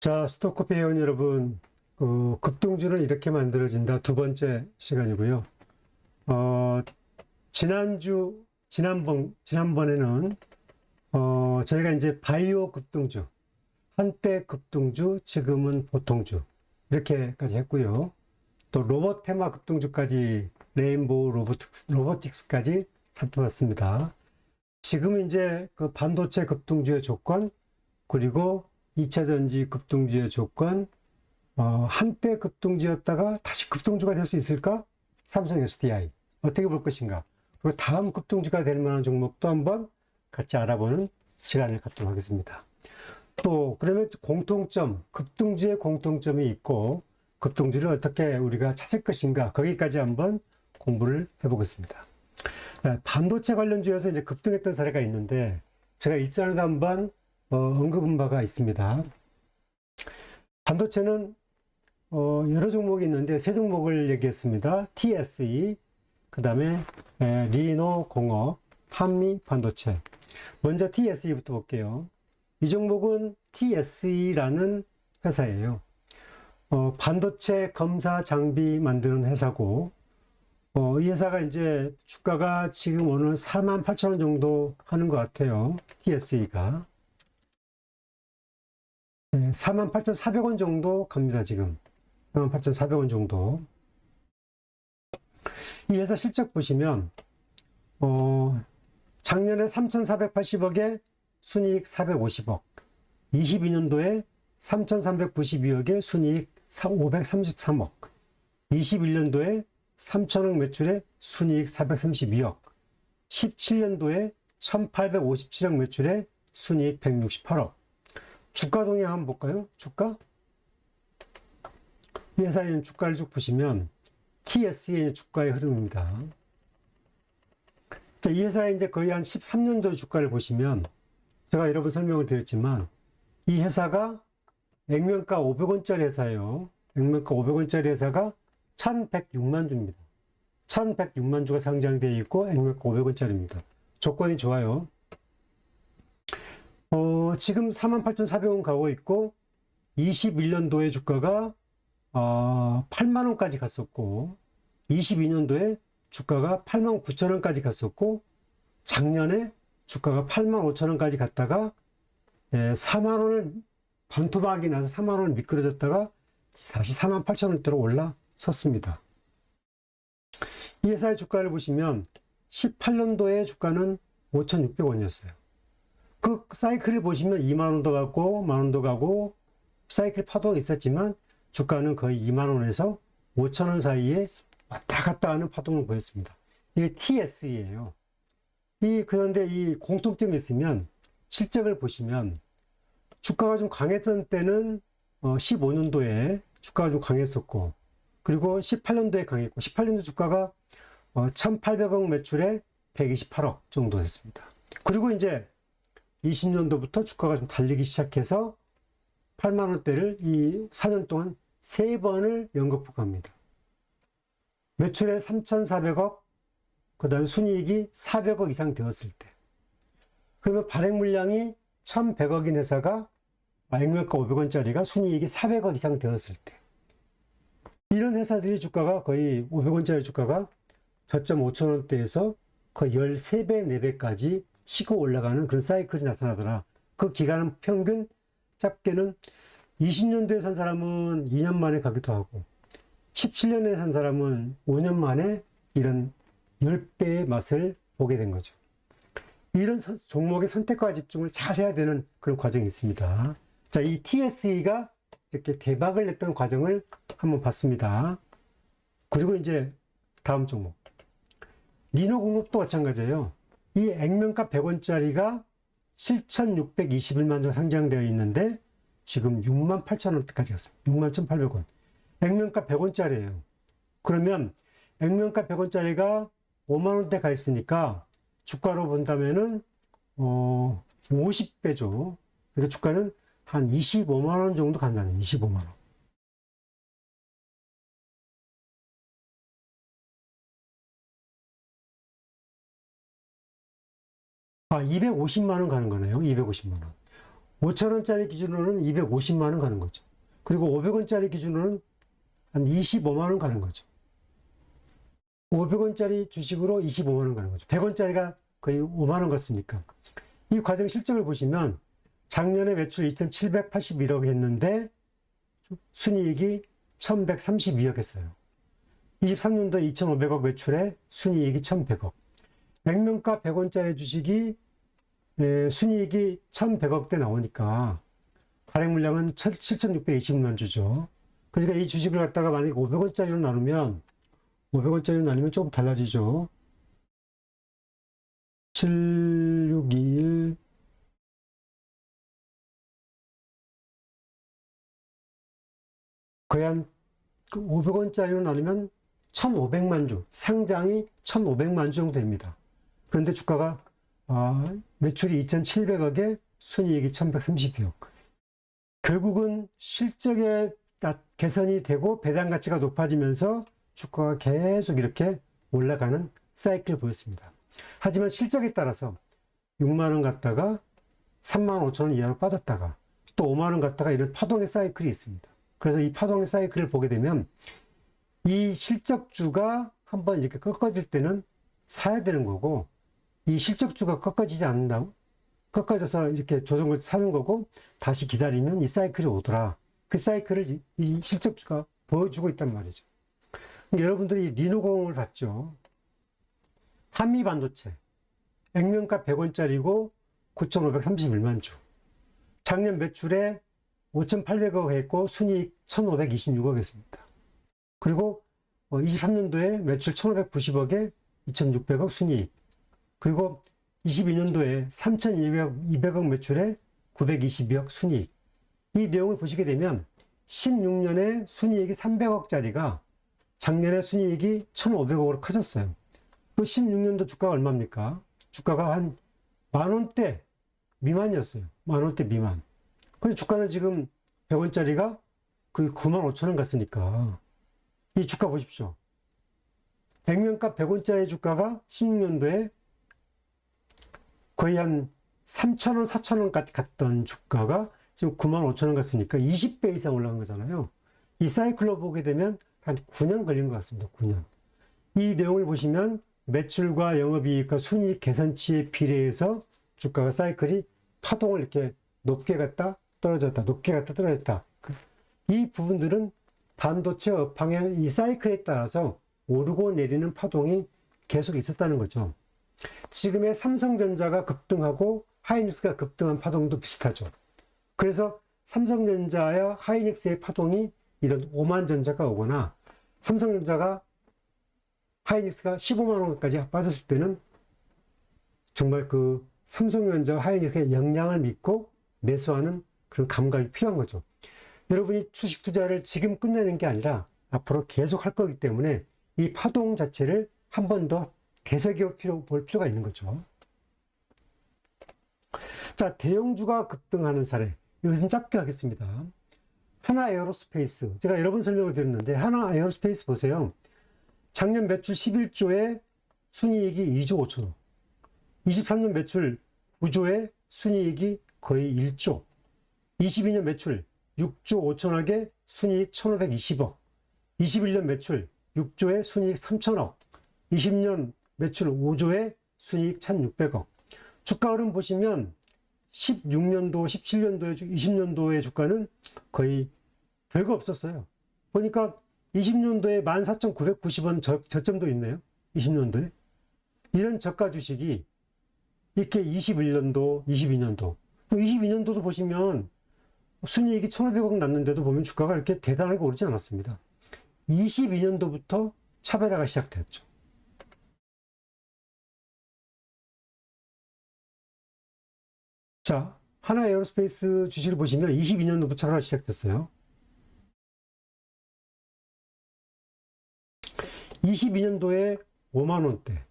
자, 스토커피 회원 여러분, 급등주는 이렇게 만들어진다. 두 번째 시간이고요. 지난번에는, 저희가 이제 바이오 급등주, 한때 급등주, 지금은 보통주, 이렇게까지 했고요. 또 로봇 테마 급등주까지, 레인보우 로보틱스까지 살펴봤습니다. 지금 이제 그 반도체 급등주의 조건, 그리고 2차전지 급등주의 조건, 한때 급등주였다가 다시 급등주가 될 수 있을까? 삼성 SDI. 어떻게 볼 것인가? 그리고 다음 급등주가 될 만한 종목도 한번 같이 알아보는 시간을 갖도록 하겠습니다. 또, 그러면 급등주의 공통점이 있고, 급등주를 어떻게 우리가 찾을 것인가? 거기까지 한번 공부를 해보겠습니다. 반도체 관련주에서 이제 급등했던 사례가 있는데, 제가 일전에도 한번 언급한 바가 있습니다. 반도체는 여러 종목이 있는데 세 종목을 얘기했습니다. TSE, 그 다음에 리노공업, 한미반도체. 먼저 TSE부터 볼게요. 이 종목은 TSE라는 회사예요. 반도체 검사 장비 만드는 회사고, 이 회사가 이제 주가가 지금 오늘 48,000원 정도 하는 것 같아요. TSE가. 48,400원 정도 갑니다, 지금. 48,400원 정도. 이 회사 실적 보시면, 작년에 3,480억에 순이익 450억, 22년도에 3,392억에 순이익 533억, 21년도에 3,000억 매출에 순이익 432억, 17년도에 1,857억 매출에 순이익 168억. 주가 동향 한번 볼까요? 주가? 이 회사의 주가를 쭉 보시면 TSE의 주가의 흐름입니다. 자, 이 회사의 이제 거의 한 13년도의 주가를 보시면 제가 여러 번 설명을 드렸지만 이 회사가 액면가 500원짜리 회사예요. 액면가 500원짜리 회사가 1,106만 주입니다. 1,106만 주가 상장되어 있고 액면가 500원짜리입니다. 조건이 좋아요. 지금 48,400원 가고 있고 21년도에 주가가 8만원까지 갔었고 22년도에 주가가 89,000원까지 갔었고 작년에 주가가 85,000원까지 갔다가 4만원을 반토막이 나서 4만원을 미끄러졌다가 다시 48,000원대로 올라섰습니다. 이 회사의 주가를 보시면 18년도에 주가는 5,600원이었어요. 그 사이클을 보시면 2만원도 가고 만원도 가고 사이클 파도가 있었지만 주가는 거의 2만원에서 5천원 사이에 왔다 갔다 하는 파동을 보였습니다. 이게 TSE예요. 그런데 이 공통점이 있으면 실적을 보시면 주가가 좀 강했던 때는 15년도에 주가가 좀 강했었고 그리고 18년도에 강했고 18년도 주가가 1,800억 매출에 128억 정도 됐습니다. 그리고 이제 20년도부터 주가가 좀 달리기 시작해서 8만원대를 이 4년 동안 3번을 연거푸 갑니다. 매출에 3,400억, 그 다음에 순이익이 400억 이상 되었을 때. 그러면 발행 물량이 1,100억인 회사가 액면가 500원짜리가 순이익이 400억 이상 되었을 때. 이런 회사들이 주가가 거의 500원짜리 주가가 저점 5천원대에서 거의 13배, 4배까지 치고 올라가는 그런 사이클이 나타나더라. 그 기간은 평균 짧게는 20년도에 산 사람은 2년 만에 가기도 하고 17년에 산 사람은 5년 만에 이런 10배의 맛을 보게 된 거죠. 이런 종목의 선택과 집중을 잘 해야 되는 그런 과정이 있습니다. 자, 이 TSE가 이렇게 대박을 냈던 과정을 한번 봤습니다. 그리고 이제 다음 종목. 리노공업도 마찬가지예요. 이 액면가 100원짜리가 7,621만 주 상장되어 있는데 지금 68,000원대까지 갔습니다. 61,800원. 액면가 100원짜리예요. 그러면 액면가 100원짜리가 5만원대 가 있으니까 주가로 본다면은 50배죠. 그러니까 주가는 한 25만원 정도 간다는 25만원. 250만원 가는 거네요. 250만원. 5,000원짜리 기준으로는 250만 원 가는 거죠. 그리고 500원짜리 기준으로는 한 25만 원 가는 거죠. 500원짜리 주식으로 25만 원 가는 거죠. 100원짜리가 거의 5만 원 갔으니까. 이 과정 실적을 보시면 작년에 매출 2,781억 했는데 순이익이 1,132억 했어요. 23년도 2,500억 매출에 순이익이 1,100억. 액면가 100원짜리 주식이 순이익이 1,100억대 나오니까 발행 물량은 7,620만 주죠. 그러니까 이 주식을 갖다가 만약에 500원짜리로 나누면 조금 달라지죠. 7621 거의 한 500원짜리로 나누면 1,500만 주, 상장이 1,500만 주 정도 됩니다. 그런데 주가가 매출이 2,700억에 순이익이 1,132억. 결국은 실적의 개선이 되고 배당 가치가 높아지면서 주가가 계속 이렇게 올라가는 사이클을 보였습니다. 하지만 실적에 따라서 6만 원 갔다가 3만 5천 원 이하로 빠졌다가 또 5만 원 갔다가 이런 파동의 사이클이 있습니다. 그래서 이 파동의 사이클을 보게 되면 이 실적주가 한번 이렇게 꺾어질 때는 사야 되는 거고, 이 실적주가 꺾어지지 않는다고 꺾어져서 이렇게 조정을 사는 거고, 다시 기다리면 이 사이클이 오더라. 그 사이클을 이 실적주가 보여주고 있단 말이죠. 여러분들이 리노공을 봤죠. 한미반도체 액면가 100원짜리고 9,531만 주. 작년 매출에 5,800억 했고 순이익 1,526억 했습니다. 그리고 23년도에 매출 1,590억에 2,600억 순이익. 그리고 22년도에 3,200억 매출에 922억 순이익. 이 내용을 보시게 되면 16년에 순이익이 300억짜리가 작년에 순이익이 1,500억으로 커졌어요. 그 16년도 주가가 얼마입니까? 주가가 한 만원대 미만이었어요. 만원대 미만. 근데 주가는 지금 100원짜리가 그 95,000원 갔으니까 이 주가 보십시오. 액면가 100원짜리 주가가 16년도에 거의 한 3,000원, 4,000원까지 갔던 주가가 지금 95,000원 갔으니까 20배 이상 올라간 거잖아요. 이 사이클로 보게 되면 한 9년 걸린 것 같습니다. 9년. 이 내용을 보시면 매출과 영업이익과 순이익 개선치에 비례해서 주가가 사이클이 파동을 이렇게 높게 갔다 떨어졌다, 높게 갔다 떨어졌다. 이 부분들은 반도체 업황의 이 사이클에 따라서 오르고 내리는 파동이 계속 있었다는 거죠. 지금의 삼성전자가 급등하고 하이닉스가 급등한 파동도 비슷하죠. 그래서 삼성전자와 하이닉스의 파동이 이런 5만 전자가 오거나 삼성전자가 하이닉스가 15만 원까지 빠졌을 때는 정말 그 삼성전자와 하이닉스의 역량을 믿고 매수하는 그런 감각이 필요한 거죠. 여러분이 주식 투자를 지금 끝내는 게 아니라 앞으로 계속 할 거기 때문에 이 파동 자체를 한 번 더 되새겨 볼 필요가 있는 거죠. 자, 대형주가 급등하는 사례. 이것은 짧게 하겠습니다. 하나 에어로스페이스. 제가 여러 번 설명을 드렸는데 하나 에어로스페이스 보세요. 작년 매출 11조에 순이익이 2조 5천억. 23년 매출 9조에 순이익이 거의 1조. 22년 매출 6조 5천억에 순이익 1,520억. 21년 매출 6조에 순이익 3천억. 20년 매출 5조에 순이익 1,600억. 주가 흐름 보시면 16년도, 17년도에 20년도의 주가는 거의 별거 없었어요. 보니까 20년도에 14,990원 저점도 있네요. 20년도에. 이런 저가 주식이 이렇게 21년도, 22년도. 22년도도 보시면 순이익이 1,500억 났는데도 보면 주가가 이렇게 대단하게 오르지 않았습니다. 22년도부터 차별화가 시작됐죠. 자, 하나 에어로스페이스 주식을 보시면 22년도부터 차별화가 시작됐어요. 22년도에 5만원대.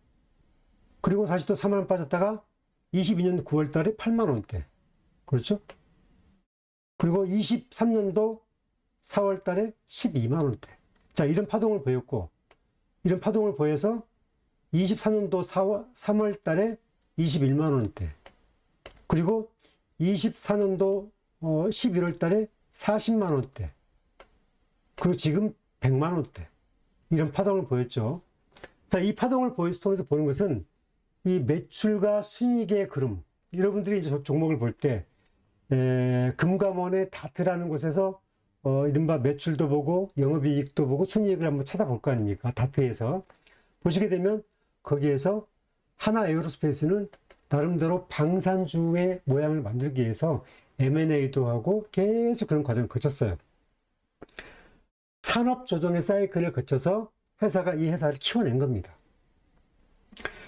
그리고 다시 또 3만원 빠졌다가 22년 9월 달에 8만원대. 그렇죠? 그리고 23년도 4월 달에 12만원대. 자, 이런 파동을 보였고, 이런 파동을 보여서 24년도 3월 달에 21만원대. 그리고 24년도 11월 달에 40만 원대, 그리고 지금 100만 원대, 이런 파동을 보였죠. 자, 이 파동을 통해서 보는 것은 이 매출과 순이익의 그림, 여러분들이 이제 종목을 볼 때 금감원의 다트라는 곳에서 이른바 매출도 보고 영업이익도 보고 순이익을 한번 찾아볼 거 아닙니까? 다트에서 보시게 되면 거기에서 하나 에어로스페이스는 나름대로 방산주의 모양을 만들기 위해서 M&A도 하고 계속 그런 과정을 거쳤어요. 산업 조정의 사이클을 거쳐서 회사가 이 회사를 키워낸 겁니다.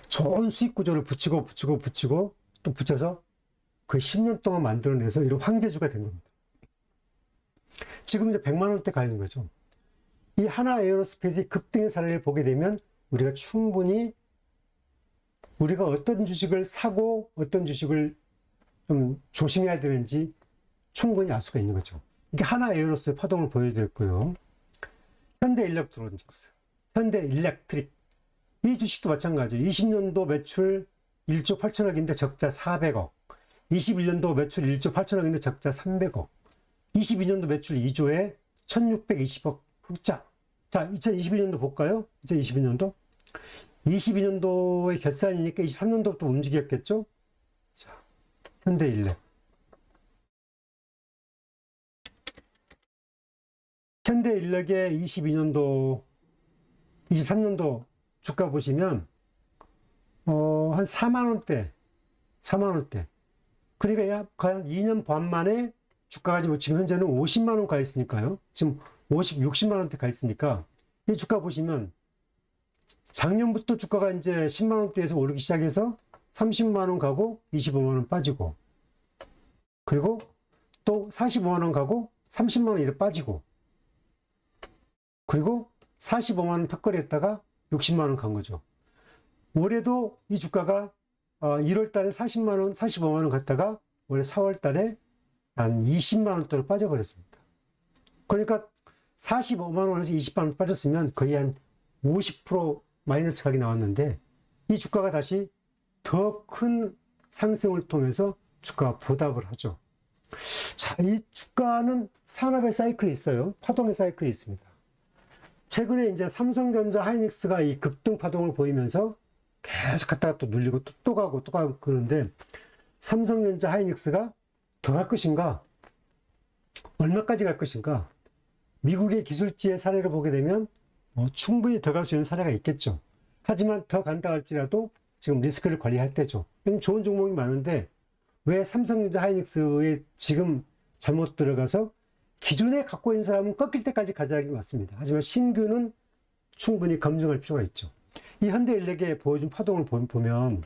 좋은 수익 구조를 붙이고 또 붙여서 그 10년 동안 만들어내서 이런 황제주가 된 겁니다. 지금 이제 100만 원대 가 있는 거죠. 이 하나 에어로스페이스의 급등의 사례를 보게 되면 우리가 충분히 우리가 어떤 주식을 사고 어떤 주식을 좀 조심해야 되는지 충분히 알 수가 있는 거죠. 이게 하나 에어로스의 파동을 보여드렸고요. 현대일렉트로닉스, 현대일렉트릭, 이 주식도 마찬가지예요. 20년도 매출 1조 8천억인데 적자 400억, 21년도 매출 1조 8천억인데 적자 300억, 22년도 매출 2조에 1620억 흑자. 자, 2022년도 볼까요? 2022년도. 22년도의 결산이니까 23년도부터 움직였겠죠? 자, 현대일렉. 현대인력의 22년도, 23년도 주가 보시면, 한 4만원대, 4만원대. 그러니까 약 2년 반 만에 주가가 지금 현재는 50만원 가 있으니까요. 지금 60만원대 가 있으니까, 이 주가 보시면, 작년부터 주가가 이제 10만원대에서 오르기 시작해서 30만원 가고 25만원 빠지고, 그리고 또 45만원 가고 30만원 이렇게 빠지고, 그리고 45만원 턱걸이 했다가 60만원 간 거죠. 올해도 이 주가가 1월 달에 40만원, 45만원 갔다가 올해 4월 달에 한 20만원대로 빠져버렸습니다. 그러니까 45만원에서 20만원 빠졌으면 거의 한 50% 마이너스 각이 나왔는데 이 주가가 다시 더 큰 상승을 통해서 주가가 보답을 하죠. 자, 이 주가는 산업의 사이클이 있어요. 파동의 사이클이 있습니다. 최근에 이제 삼성전자 하이닉스가 이 급등 파동을 보이면서 계속 갔다가 또 눌리고 또 가고 그러는데 삼성전자 하이닉스가 더 갈 것인가? 얼마까지 갈 것인가? 미국의 기술지의 사례를 보게 되면 충분히 더 갈 수 있는 사례가 있겠죠. 하지만 더 간다 할지라도 지금 리스크를 관리할 때죠. 좋은 종목이 많은데 왜 삼성전자 하이닉스에 지금 잘못 들어가서 기존에 갖고 있는 사람은 꺾일 때까지 가져가기 맞습니다. 하지만 신규는 충분히 검증할 필요가 있죠. 이 현대인력에 보여준 파동을 보면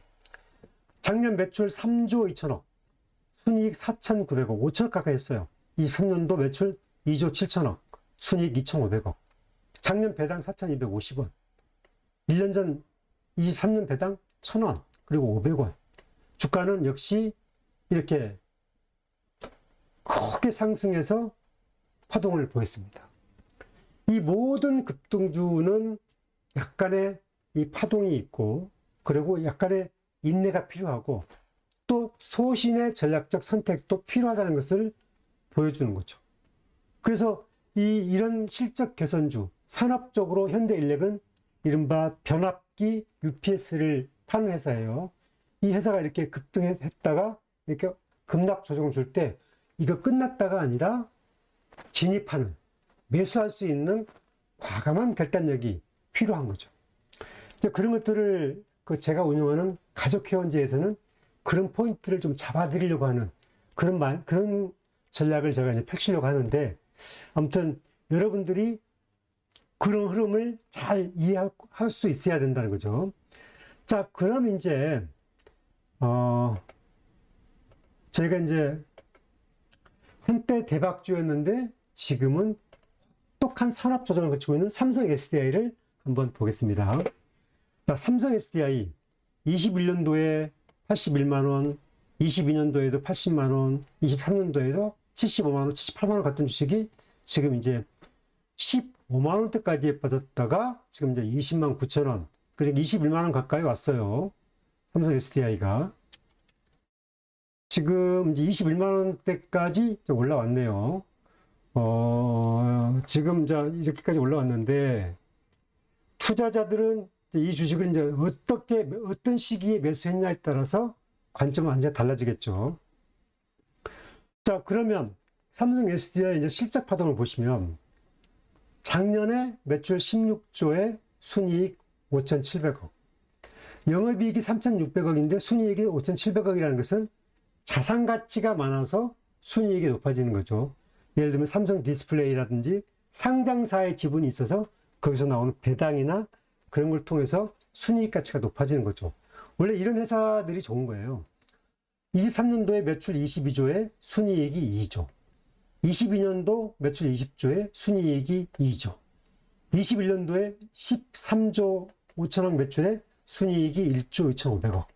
작년 매출 3조 2천억, 순이익 4,900억, 5천억 가까이 했어요. 23년도 매출 2조 7천억, 순이익 2,500억. 작년 배당 4,250원. 1년 전 23년 배당 1,000원, 그리고 500원. 주가는 역시 이렇게 크게 상승해서 파동을 보였습니다. 이 모든 급등주는 약간의 이 파동이 있고, 그리고 약간의 인내가 필요하고, 또 소신의 전략적 선택도 필요하다는 것을 보여주는 거죠. 그래서 이런 실적 개선주, 산업적으로 현대인력은 이른바 변압기 UPS를 파는 회사예요. 이 회사가 이렇게 급등했다가 이렇게 급락 조정을 줄 때 이거 끝났다가 아니라 진입하는, 매수할 수 있는 과감한 결단력이 필요한 거죠. 그런 것들을 제가 운영하는 가족회원제에서는 그런 포인트를 좀 잡아드리려고 하는 그런 전략을 제가 이제 펼치려고 하는데, 아무튼 여러분들이 그런 흐름을 잘 이해할 수 있어야 된다는 거죠. 자, 그럼 이제 저희가 이제 한때 대박주였는데 지금은 똑똑한 산업 조정을 거치고 있는 삼성 SDI를 한번 보겠습니다. 자, 삼성 SDI 21년도에 81만원, 22년도에도 80만원, 23년도에도 75만원, 78만원 같은 주식이 지금 이제 15만원대까지 빠졌다가 지금 이제 20만 9천원, 그러니까 21만원 가까이 왔어요. 삼성 SDI가. 지금 이제 21만 원대까지 올라왔네요. 지금 이렇게까지 올라왔는데, 투자자들은 이 주식을 이제 어떤 시기에 매수했냐에 따라서 관점은 완전히 달라지겠죠. 자, 그러면 삼성 SDI 이제 실적 파동을 보시면, 작년에 매출 16조에 순이익 5,700억, 영업이익이 3,600억인데 순이익이 5,700억이라는 것은 자산 가치가 많아서 순이익이 높아지는 거죠. 예를 들면 삼성 디스플레이라든지 상장사의 지분이 있어서 거기서 나오는 배당이나 그런 걸 통해서 순이익 가치가 높아지는 거죠. 원래 이런 회사들이 좋은 거예요. 23년도에 매출 22조에 순이익이 2조, 22년도 매출 20조에 순이익이 2조, 21년도에 13조 5천억 매출에 순이익이 1조 2,500억,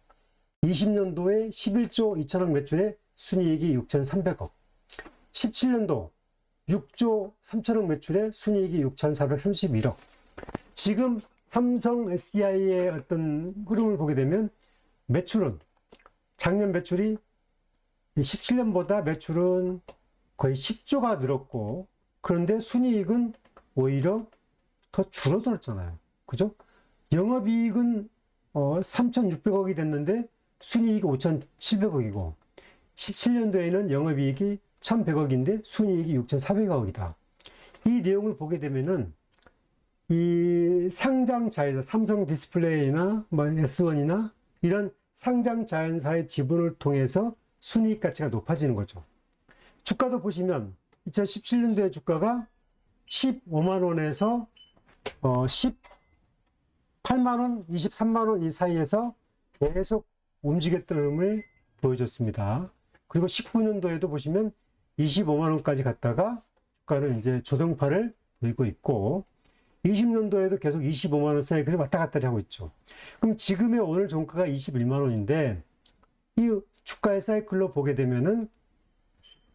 20년도에 11조 2천억 매출에 순이익이 6,300억, 17년도 6조 3천억 매출에 순이익이 6,431억. 지금 삼성 SDI의 어떤 흐름을 보게 되면 매출은 작년 매출이 17년보다 매출은 거의 10조가 늘었고, 그런데 순이익은 오히려 더 줄어들었잖아요. 그죠? 영업이익은 3,600억이 됐는데 순이익이 5,700억이고, 17년도에는 영업이익이 1,100억인데 순이익이 6,400억이다. 이 내용을 보게 되면은 이 상장 자회사, 삼성 디스플레이나 S1이나 이런 상장 자회사의 지분을 통해서 순이익 가치가 높아지는 거죠. 주가도 보시면 2017년도에 주가가 15만 원에서 18만 원, 23만 원 이 사이에서 계속 움직였던 흐름을 보여줬습니다. 그리고 19년도에도 보시면 25만 원까지 갔다가 주가는 이제 조정파를 보이고 있고, 20년도에도 계속 25만 원 사이 그래서 왔다 갔다 하고 있죠. 그럼 지금의 오늘 종가가 21만 원인데 이 주가의 사이클로 보게 되면은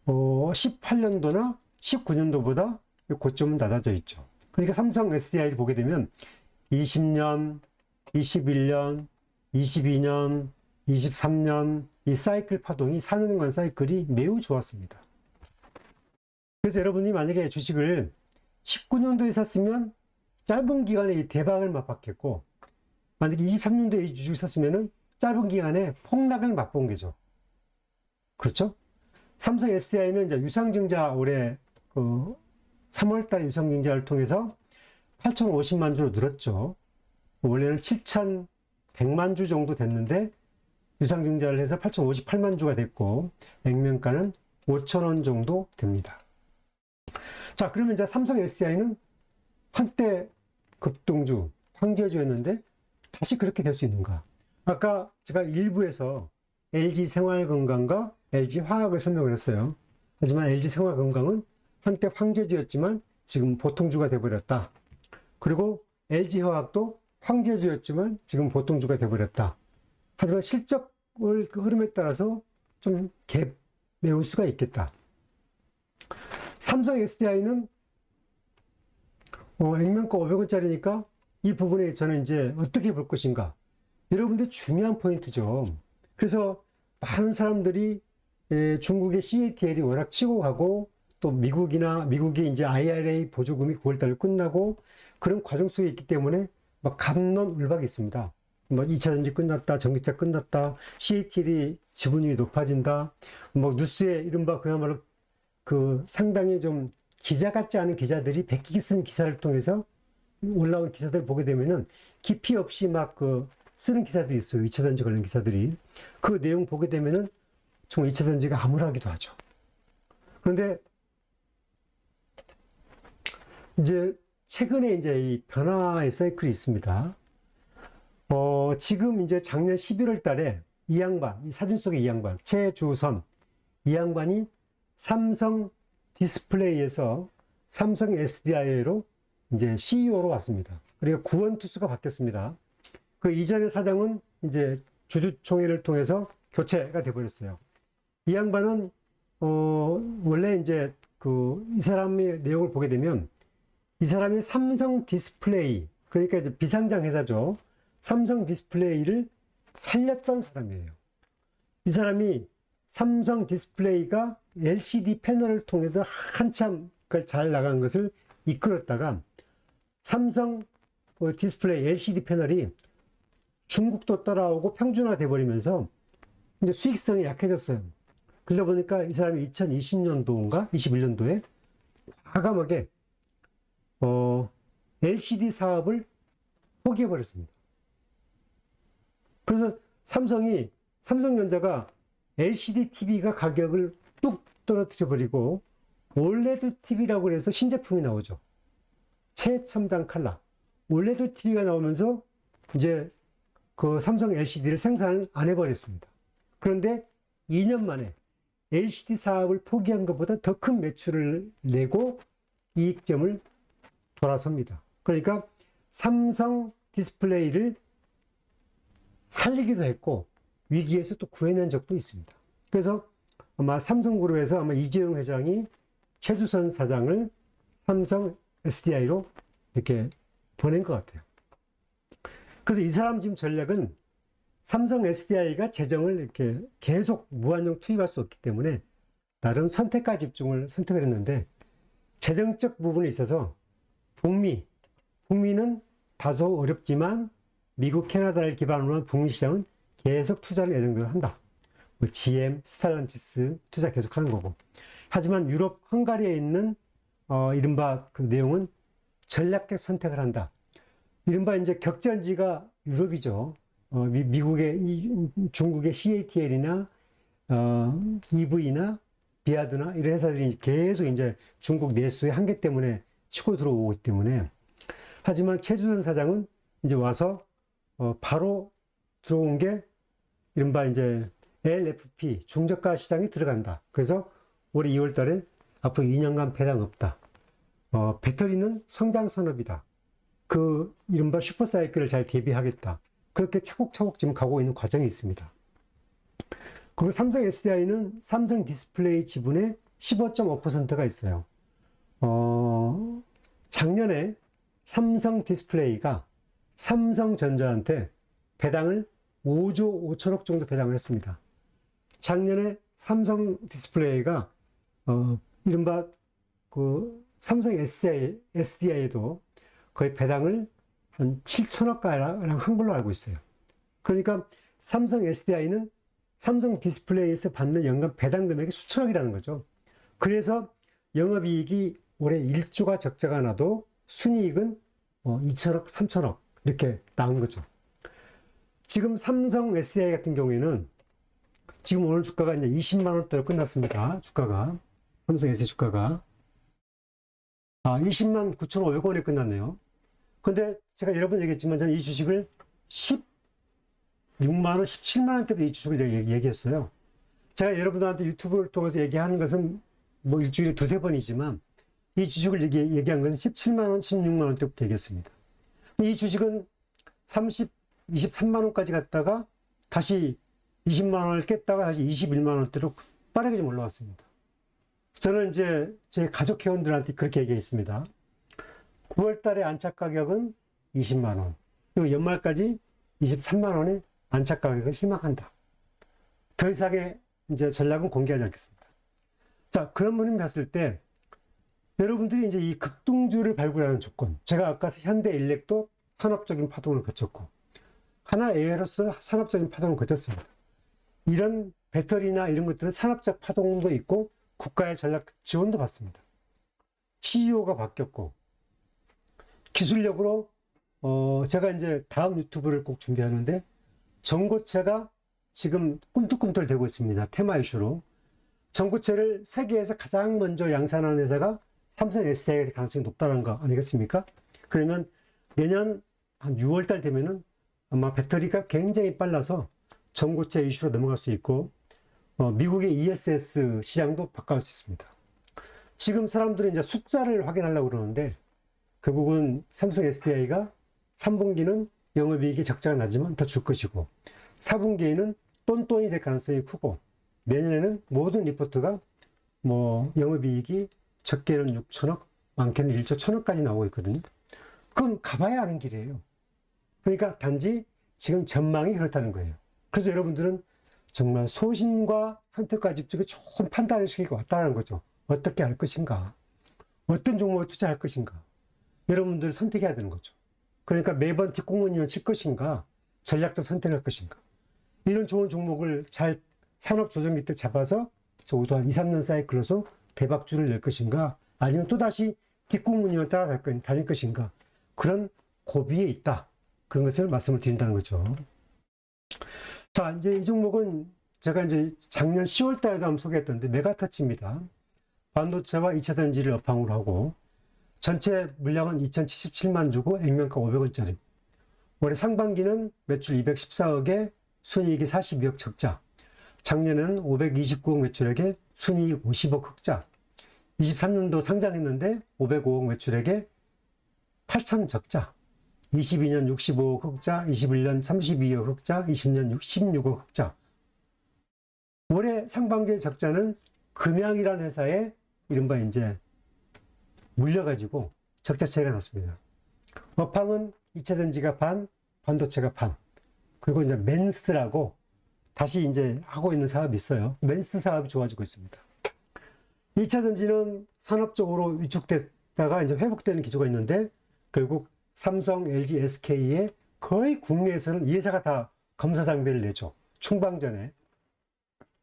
18년도나 19년도보다 고점은 낮아져 있죠. 그러니까 삼성 SDI를 보게 되면 20년, 21년, 22년, 23년 이 사이클 파동이 4년간 사이클이 매우 좋았습니다. 그래서 여러분이 만약에 주식을 19년도에 샀으면 짧은 기간에 이 대박을 맛봤겠고, 만약에 23년도에 이 주식을 샀으면 짧은 기간에 폭락을 맛본 거죠. 그렇죠? 삼성 SDI는 이제 유상증자 올해 3월달 유상증자를 통해서 8,050만 주로 늘었죠. 원래는 7,100만 주 정도 됐는데 유상증자를 해서 8,058만 주가 됐고, 액면가는 5,000원 정도 됩니다. 자, 그러면 이제 삼성 SDI는 한때 급등주, 황제주였는데 다시 그렇게 될 수 있는가? 아까 제가 일부에서 LG 생활건강과 LG 화학을 설명을 했어요. 하지만 LG 생활건강은 한때 황제주였지만 지금 보통주가 되어버렸다. 그리고 LG 화학도 황제주였지만 지금 보통주가 되어버렸다. 하지만 실적을 그 흐름에 따라서 좀 갭 메울 수가 있겠다. 삼성 SDI는 액면가 500원짜리니까 이 부분에 저는 이제 어떻게 볼 것인가. 여러분들 중요한 포인트죠. 그래서 많은 사람들이 중국의 CATL이 워낙 치고 가고, 또 미국이 이제 IRA 보조금이 9월달에 끝나고 그런 과정 속에 있기 때문에 막 갑론을박이 있습니다. 뭐 2차 전지 끝났다, 전기차 끝났다, CATL이 지분율이 높아진다, 뭐 뉴스에 이른바 그야말로 상당히 좀 기자 같지 않은 기자들이 베끼기 쓴 기사를 통해서 올라온 기사들을 보게 되면은 깊이 없이 막 쓰는 기사들이 있어요. 2차 전지 관련 기사들이. 그 내용 보게 되면은 정말 2차 전지가 암울하기도 하죠. 그런데 이제 최근에 이제 이 변화의 사이클이 있습니다. 지금 이제 작년 11월 달에 이 사진 속의 이 양반, 최주선, 이 양반이 삼성 디스플레이에서 삼성 SDI로 이제 CEO로 왔습니다. 그러니까 구원투수가 바뀌었습니다. 그 이전의 사장은 이제 주주총회를 통해서 교체가 돼버렸어요. 이 양반은, 원래 이제 이 사람의 내용을 보게 되면 이 사람이 삼성 디스플레이, 그러니까 이제 비상장 회사죠. 삼성 디스플레이를 살렸던 사람이에요. 이 사람이 삼성 디스플레이가 LCD 패널을 통해서 한참 그걸 잘 나간 것을 이끌었다가 삼성 디스플레이 LCD 패널이 중국도 따라오고 평준화돼 버리면서 이제 수익성이 약해졌어요. 그러다 보니까 이 사람이 2020년도인가 21년도에 과감하게 LCD 사업을 포기해 버렸습니다. 그래서 삼성전자가 LCD TV가 가격을 뚝 떨어뜨려 버리고 올레드 TV라고 해서 신제품이 나오죠. 최첨단 컬러 올레드 TV가 나오면서 이제 그 삼성 LCD를 생산을 안 해버렸습니다. 그런데 2년 만에 LCD 사업을 포기한 것보다 더 큰 매출을 내고 이익점을 돌아섭니다. 그러니까 삼성 디스플레이를 살리기도 했고 위기에서 또 구해낸 적도 있습니다. 그래서 아마 삼성그룹에서 아마 이재용 회장이 최주선 사장을 삼성 SDI로 이렇게 보낸 것 같아요. 그래서 이 사람 지금 전략은 삼성 SDI가 재정을 이렇게 계속 무한정 투입할 수 없기 때문에 나름 선택과 집중을 선택을 했는데 재정적 부분에 있어서 북미는 다소 어렵지만 미국, 캐나다를 기반으로 한 북미 시장은 계속 투자를 예정대로 한다. 뭐 GM, 스텔란티스 투자 계속하는 거고. 하지만 유럽, 헝가리에 있는 이른바 그 내용은 전략적 선택을 한다. 이른바 이제 격전지가 유럽이죠. 중국의 CATL이나 EV나 비아드나 이런 회사들이 계속 이제 중국 내수의 한계 때문에 치고 들어오기 때문에. 하지만 최주선 사장은 이제 와서 바로 들어온 게 이른바 이제 LFP 중저가 시장에 들어간다. 그래서 올해 2월 달에 앞으로 2년간 배당 없다. 배터리는 성장 산업이다. 그 이른바 슈퍼사이클을 잘 대비하겠다. 그렇게 차곡차곡 지금 가고 있는 과정이 있습니다. 그리고 삼성 SDI는 삼성 디스플레이 지분의 15.5%가 있어요. 작년에 삼성 디스플레이가 삼성전자한테 배당을 5조 5천억 정도 배당을 했습니다. 작년에 삼성 디스플레이가 이른바 그 삼성 SDI에도 거의 배당을 한 7천억 가량 한 걸로 알고 있어요. 그러니까 삼성 SDI는 삼성 디스플레이에서 받는 연간 배당 금액이 수천억이라는 거죠. 그래서 영업이익이 올해 1조가 적자가 나도 순이익은 2천억, 3천억 이렇게 나온 거죠. 지금 삼성 SDI 같은 경우에는 지금 오늘 주가가 이제 20만 원대로 끝났습니다. 주가가 삼성 SDI 주가가 20만 9,500원에 끝났네요. 근데 제가 여러 번 얘기했지만 저는 이 주식을 16만 원, 17만 원대부터 이 주식을 얘기했어요. 제가 여러분들한테 유튜브를 통해서 얘기하는 것은 뭐 일주일에 두세 번이지만 이 주식을 얘기한 것은 17만 원, 16만 원대부터 얘기했습니다. 이 주식은 23만 원까지 갔다가 다시 20만 원을 깼다가 다시 21만 원대로 빠르게 좀 올라왔습니다. 저는 이제 제 가족 회원들한테 그렇게 얘기했습니다. 9월 달에 안착 가격은 20만 원. 그리고 연말까지 23만 원의 안착 가격을 희망한다. 더 이상의 이제 전략은 공개하지 않겠습니다. 자, 그런 분이 봤을 때 여러분들이 이제 이 급등주를 발굴하는 조건. 제가 아까 현대일렉도 산업적인 파동을 거쳤고 하나 에어로스 산업적인 파동을 거쳤습니다. 이런 배터리나 이런 것들은 산업적 파동도 있고 국가의 전략 지원도 받습니다. CEO가 바뀌었고 기술력으로 제가 이제 다음 유튜브를 꼭 준비하는데 전고체가 지금 꿈틀꿈틀 되고 있습니다. 테마 이슈로. 전고체를 세계에서 가장 먼저 양산하는 회사가 삼성 SDI가 될 가능성이 높다는 거 아니겠습니까? 그러면 내년 한 6월 달 되면은 아마 배터리가 굉장히 빨라서 전고체 이슈로 넘어갈 수 있고 미국의 ESS 시장도 바꿔올 수 있습니다. 지금 사람들은 이제 숫자를 확인하려고 그러는데 결국은 삼성 SDI가 3분기는 영업이익이 적자가 나지만 더 줄 것이고 4분기에는 똔똔이 될 가능성이 크고 내년에는 모든 리포트가 뭐 영업이익이 적게는 6천억, 많게는 1조 1천억까지 나오고 있거든요. 그건 가봐야 아는 길이에요. 그러니까 단지 지금 전망이 그렇다는 거예요. 그래서 여러분들은 정말 소신과 선택과 집중이 조금 판단의 시기가 왔다는 거죠. 어떻게 할 것인가? 어떤 종목에 투자할 것인가? 여러분들 선택해야 되는 거죠. 그러니까 매번 뒷공문이면 칠 것인가? 전략적 선택할 것인가? 이런 좋은 종목을 잘 산업 조정기 때 잡아서 적어도 한 2, 3년 사이클로서 대박주를 낼 것인가? 아니면 또다시 뒷공문이만 따라 다닐 것인가? 그런 고비에 있다. 그런 것을 말씀을 드린다는 거죠. 자, 이제 이 종목은 제가 이제 작년 10월 달에도 한번 소개했던데 메가터치입니다. 반도체와 2차 전지를 업황으로 하고 전체 물량은 2077만 주고 액면가 500원짜리. 올해 상반기는 매출 214억에 순이익이 42억 적자. 작년에는 529억 매출액에 순이익 50억 흑자. 23년도 상장했는데 505억 매출액에 8천 적자. 22년 65억 흑자, 21년 32억 흑자, 20년 16억 흑자. 올해 상반기 적자는 금양이라는 회사에 이른바 이제 물려가지고 적자 처리가 났습니다. 업황은 2차 전지가 반, 반도체가 반. 그리고 이제 맨스라고 다시 이제 하고 있는 사업이 있어요. 맨스 사업이 좋아지고 있습니다. 2차 전지는 산업적으로 위축됐다가 이제 회복되는 기조가 있는데 결국 삼성, LG, SK에 거의 국내에서는 이 회사가 다 검사 장비를 내죠. 충방전에.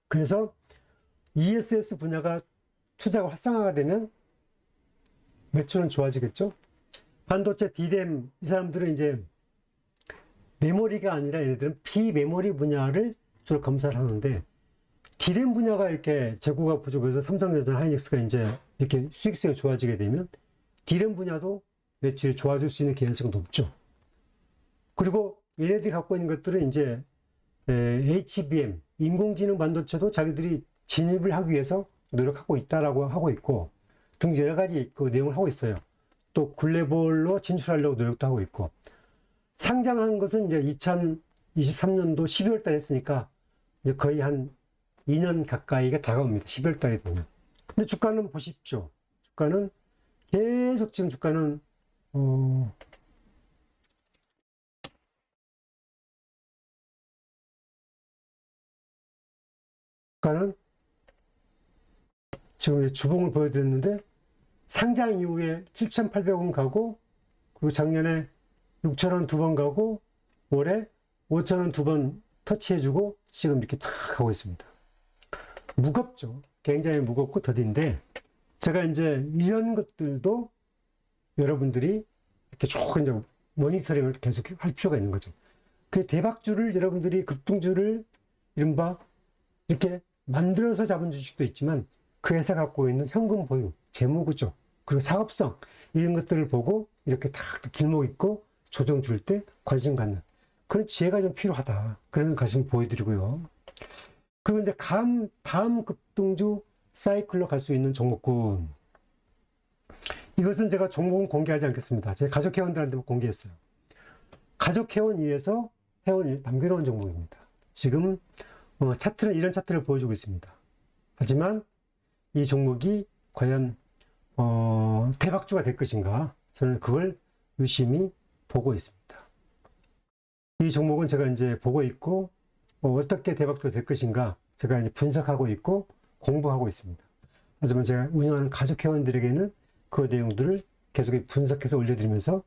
그래서 ESS 분야가 투자가 활성화가 되면 매출은 좋아지겠죠. 반도체 D램 이 사람들은 이제 메모리가 아니라 얘네들은 비메모리 분야를 주로 검사를 하는데 D램 분야가 이렇게 재고가 부족해서 삼성전자, 하이닉스가 이제 이렇게 수익성이 좋아지게 되면 D램 분야도 매출이 좋아질 수 있는 개연성이 높죠. 그리고 얘네들이 갖고 있는 것들은 이제 HBM, 인공지능 반도체도 자기들이 진입을 하기 위해서 노력하고 있다라고 하고 있고 등 여러 가지 그 내용을 하고 있어요. 또 글로벌로 진출하려고 노력도 하고 있고 상장한 것은 이제 2023년도 12월 달에 했으니까 이제 거의 한 2년 가까이가 다가옵니다. 12월 달에 되면. 근데 주가는 보십시오. 주가는 계속 지금 주가는 주가는 지금 주봉을 보여드렸는데 상장 이후에 7,800원 가고 그리고 작년에 6,000원 두 번 가고 올해 5,000원 두 번 터치해주고 지금 이렇게 탁 가고 있습니다. 무겁죠. 굉장히 무겁고 더딘데 제가 이제 이런 것들도 여러분들이 이렇게 쭉 이제 모니터링을 계속 할 필요가 있는 거죠. 그 대박주를 여러분들이 급등주를 이른바 이렇게 만들어서 잡은 주식도 있지만 그 회사 갖고 있는 현금 보유, 재무구조, 그리고 사업성 이런 것들을 보고 이렇게 딱 길목 있고 조정 줄 때 관심 갖는 그런 지혜가 좀 필요하다. 그런 관심 보여드리고요. 그리고 이제 다음 급등주 사이클로 갈 수 있는 종목군. 이것은 제가 종목은 공개하지 않겠습니다. 제 가족 회원들한테 공개했어요. 가족 회원 위에서 회원을 남겨놓은 종목입니다. 지금 차트는 이런 차트를 보여주고 있습니다. 하지만 이 종목이 과연 대박주가 될 것인가? 저는 그걸 유심히 보고 있습니다. 이 종목은 제가 이제 보고 있고 어떻게 대박주가 될 것인가? 제가 이제 분석하고 있고 공부하고 있습니다. 하지만 제가 운영하는 가족 회원들에게는 그 내용들을 계속 분석해서 올려드리면서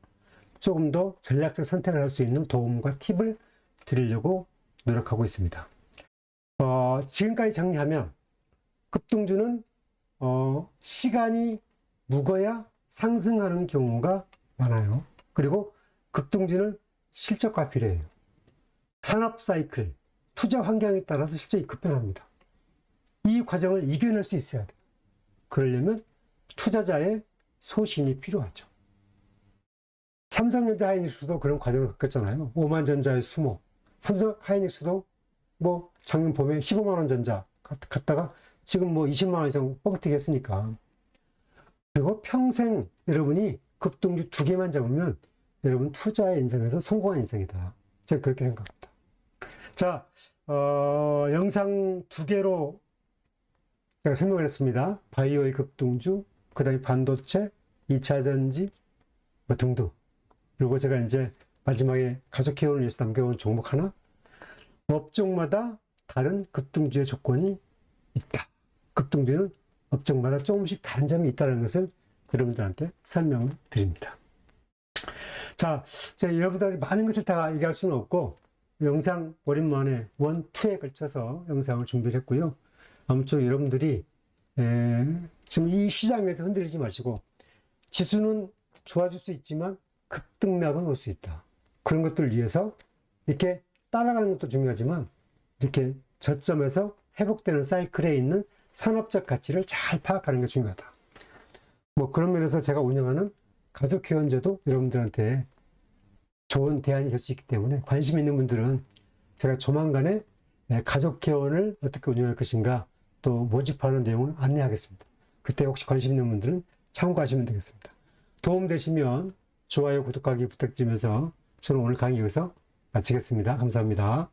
조금 더 전략적 선택을 할 수 있는 도움과 팁을 드리려고 노력하고 있습니다. 지금까지 정리하면 급등주는 시간이 묵어야 상승하는 경우가 많아요. 그리고 급등주는 실적과 비례해요. 산업 사이클, 투자 환경에 따라서 실적이 급변합니다. 이 과정을 이겨낼 수 있어야 돼요. 그러려면 투자자의 소신이 필요하죠. 삼성전자 하이닉스도 그런 과정을 겪었잖아요. 5만전자의 수모. 삼성 하이닉스도 뭐 작년 봄에 15만원 전자 갔다가 지금 뭐 20만원 이상 뻥튀기 했으니까. 그리고 평생 여러분이 급등주 2개만 잡으면 여러분 투자의 인생에서 성공한 인생이다. 제가 그렇게 생각합니다. 자, 영상 2개로 제가 설명을 했습니다. 바이오의 급등주, 그 다음에 반도체, 2차 전지, 뭐 등등. 그리고 제가 이제 마지막에 가족 회원을 위해서 남겨온 종목 하나, 업종마다 다른 급등주의 조건이 있다. 급등주는 업종마다 조금씩 다른 점이 있다는 것을 여러분들한테 설명을 드립니다. 자, 제가 여러분들한테 많은 것을 다 얘기할 수는 없고 영상 오랜만에 1, 2에 걸쳐서 영상을 준비를 했고요. 아무쪼록 여러분들이 지금 이 시장에서 흔들리지 마시고 지수는 좋아질 수 있지만 급등락은 올 수 있다. 그런 것들을 위해서 이렇게 따라가는 것도 중요하지만 이렇게 저점에서 회복되는 사이클에 있는 산업적 가치를 잘 파악하는 게 중요하다. 뭐 그런 면에서 제가 운영하는 가족회원제도 여러분들한테 좋은 대안이 될 수 있기 때문에 관심 있는 분들은 제가 조만간에 가족회원을 어떻게 운영할 것인가 또 모집하는 내용을 안내하겠습니다. 그때 혹시 관심 있는 분들은 참고하시면 되겠습니다. 도움되시면 좋아요, 구독하기 부탁드리면서 저는 오늘 강의 여기서 마치겠습니다. 감사합니다.